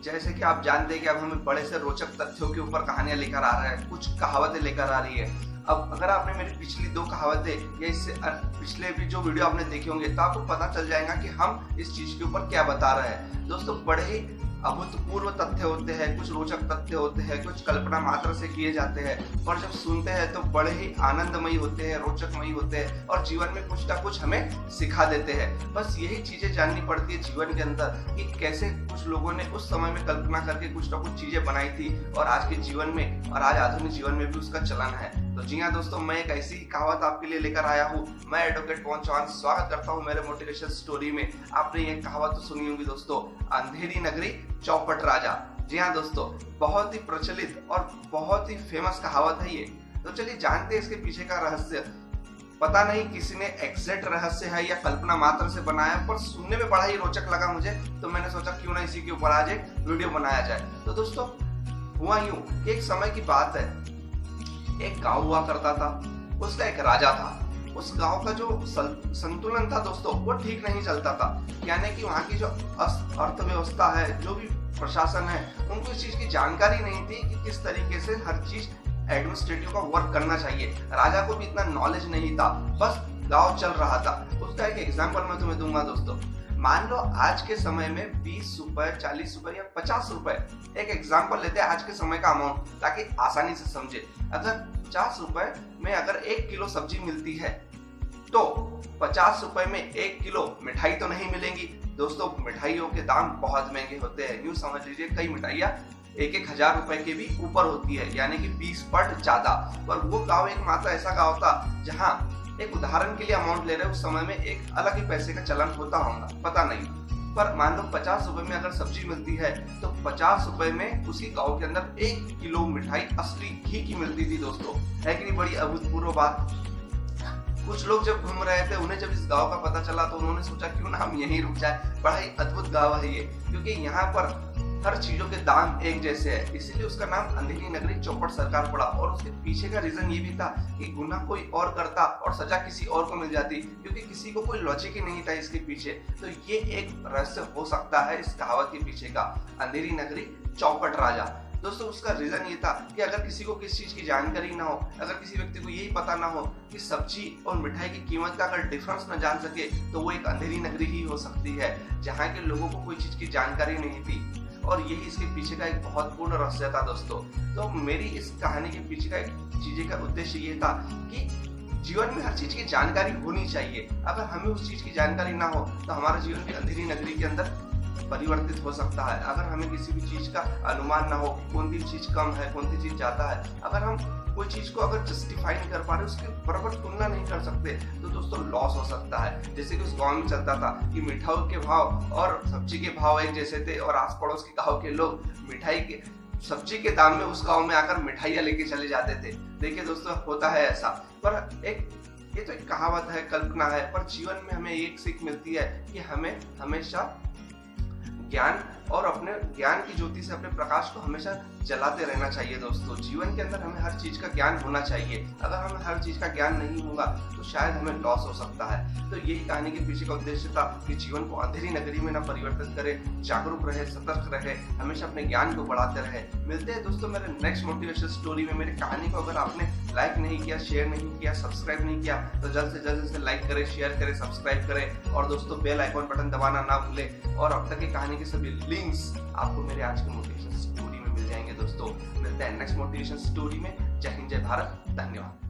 जैसे कि आप जानते हैं कि अब हमें बड़े से रोचक तथ्यों के ऊपर कहानियां लेकर आ रहा है, कुछ कहावतें लेकर आ रही है। अब अगर आपने मेरी पिछली 2 कहावतें या इससे पिछले भी जो वीडियो आपने देखे होंगे तो आपको पता चल जाएगा कि हम इस चीज के ऊपर क्या बता रहे हैं। दोस्तों, बड़े ही अभूतपूर्व तथ्य होते हैं, कुछ रोचक तथ्य होते हैं, कुछ कल्पना मात्र से किए जाते हैं, और जब सुनते हैं तो बड़े ही आनंदमयी होते हैं, रोचकमयी होते हैं और जीवन में कुछ ना कुछ हमें सिखा देते हैं। बस यही चीजें जाननी पड़ती है जीवन के अंदर कि कैसे कुछ लोगों ने उस समय में कल्पना करके कुछ ना कुछ चीजें बनाई थी और आज के जीवन में और आज आधुनिक जीवन में भी उसका चलन है। तो जी हाँ दोस्तों, मैं एक ऐसी कहावत आपके लिए लेकर आया हूँ। मैं एडवोकेट पवन चौहान स्वागत करता हूँ मेरे मोटिवेशन स्टोरी में। आपने ये कहावत तो सुनी होगी दोस्तों, अंधेरी नगरी चौपट राजा। जी हाँ दोस्तों, बहुत ही प्रचलित और बहुत ही फेमस कहावत है ये। तो चलिए जानते हैं इसके पीछे का रहस्य। पता नहीं किसी ने एग्जैक्ट रहस्य है या कल्पना मात्र से बनाया, पर सुनने में बड़ा ही रोचक लगा मुझे, तो मैंने सोचा क्यों ना इसी के ऊपर आज एक वीडियो बनाया जाए। तो दोस्तों, हुआ यूं कि एक समय की बात है, एक गांव हुआ करता था, उसका एक राजा था। उस गांव का जो संतुलन था दोस्तों, वो ठीक नहीं चलता था। यानी कि वहाँ की जो अर्थव्यवस्था है, जो भी प्रशासन है, उनको इस चीज की जानकारी नहीं थी कि किस तरीके से हर चीज एडमिनिस्ट्रेटिव का वर्क करना चाहिए। राजा को भी इतना नॉलेज नहीं था, बस गांव चल रहा था। उसका एक एग्जाम्पल मैं तुम्हें दूंगा दोस्तों। मान लो आज के समय में 20 रुपए, 40 रुपए या 50 रुपए, एक एग्जाम्पल लेते हैं आज के समय का अमाउंट, ताकि आसानी से समझे। अगर 50 रुपए में अगर 1 किलो सब्जी मिलती है तो 50 रुपए में 1 किलो मिठाई तो नहीं मिलेंगी दोस्तों। मिठाइयों के दाम बहुत महंगे होते हैं, यूं समझ लीजिए कई मिठाइयाँ 1-1 हजार रुपए के भी ऊपर होती है, यानी कि 20 पट ज्यादा। पर वो गाँव एक मात्र ऐसा गाँव था जहाँ, एक उदाहरण के लिए अमाउंट ले रहे हैं, उस समय में एक अलग ही पैसे का चलन होता होगा, पता नहीं। पर मान लो 50 रुपए में अगर सब्जी मिलती है तो 50 रुपए में उसी गांव के अंदर 1 किलो मिठाई असली घी की मिलती थी दोस्तों। है कि नहीं बड़ी अभूतपूर्व बात। कुछ लोग जब घूम रहे थे, उन्हें जब इस गांव का पता चला तो उन्होंने सोचा क्यों ना हम यहीं रुक जाए। बड़ा ही अद्भुत गांव है ये, क्योंकि यहाँ पर हर चीजों के दाम एक जैसे है, इसीलिए उसका नाम अंधेरी नगरी चौपट सरकार पड़ा। और उसके पीछे का रीजन ये भी था कि गुनाह कोई और करता और सजा किसी और को मिल जाती, क्योंकि किसी को कोई लॉजिक ही नहीं था इसके पीछे। तो ये एक रहस्य हो सकता है इस कहावत के पीछे का, अंधेरी नगरी चौपट राजा। दोस्तों, उसका रीजन ये था कि अगर किसी को किस चीज की जानकारी ना हो, अगर किसी व्यक्ति को यही पता ना हो कि सब्जी और मिठाई की कीमत का अगर डिफरेंस न जान सके, तो वो एक अंधेरी नगरी ही हो सकती है जहाँ के लोगों को कोई चीज की जानकारी नहीं थी। और यही इसके पीछे का एक बहुत पूर्ण रहस्य था दोस्तों। तो मेरी इस कहानी के पीछे का एक चीज का उद्देश्य ये था कि जीवन में हर चीज की जानकारी होनी चाहिए। अगर हमें उस चीज की जानकारी ना हो तो हमारा जीवन भी अंधेरी नगरी के अंदर परिवर्तित हो सकता है। अगर हमें किसी भी चीज का अनुमान ना हो, कौन सी चीज कम है, कौन सी चीज ज्यादा है, अगर हम कोई चीज को अगर जस्टिफाई नहीं कर पा रहे, उसके बराबर तुलना नहीं कर सकते, तो दोस्तों लॉस हो सकता है। जैसे कि उस गांव में चलता था कि मिठाई के भाव और सब्जी के भाव एक जैसे थे, और आस पड़ोस के गाँव के लोग मिठाई के सब्जी के दाम में उस गाँव में आकर मिठाइयाँ लेके चले जाते थे। देखिए दोस्तों, होता है ऐसा। पर ये तो एक कहावत है, कल्पना है, पर जीवन में हमें एक सीख मिलती है कि हमें हमेशा ज्ञान और अपने ज्ञान की ज्योति से अपने प्रकाश को हमेशा जलाते रहना चाहिए दोस्तों। जीवन के अंदर हमें हर चीज का ज्ञान होना चाहिए। अगर हमें हर चीज का ज्ञान नहीं होगा तो शायद हमें लॉस हो सकता है। तो यही कहानी के पीछे का उद्देश्य था कि जीवन को अंधेरी नगरी में ना परिवर्तित करे, जागरूक रहे, सतर्क रहे, हमेशा अपने ज्ञान को बढ़ाते रहे। मिलते हैं दोस्तों मेरे नेक्स्ट मोटिवेशन स्टोरी में। मेरी कहानी को अगर आपने लाइक नहीं किया, शेयर नहीं किया, सब्सक्राइब नहीं किया, तो जल्द से जल्द इसे लाइक करें, शेयर करें, सब्सक्राइब करें, और दोस्तों बेल आइकॉन बटन दबाना ना भूलें। और अब तक की कहानी के सभी लिंक्स आपको मेरे आज के मोटिवेशन स्टोरी में मिल जाएंगे दोस्तों। मिलते हैं नेक्स्ट मोटिवेशन स्टोरी में। जय हिंद, जय भारत, धन्यवाद।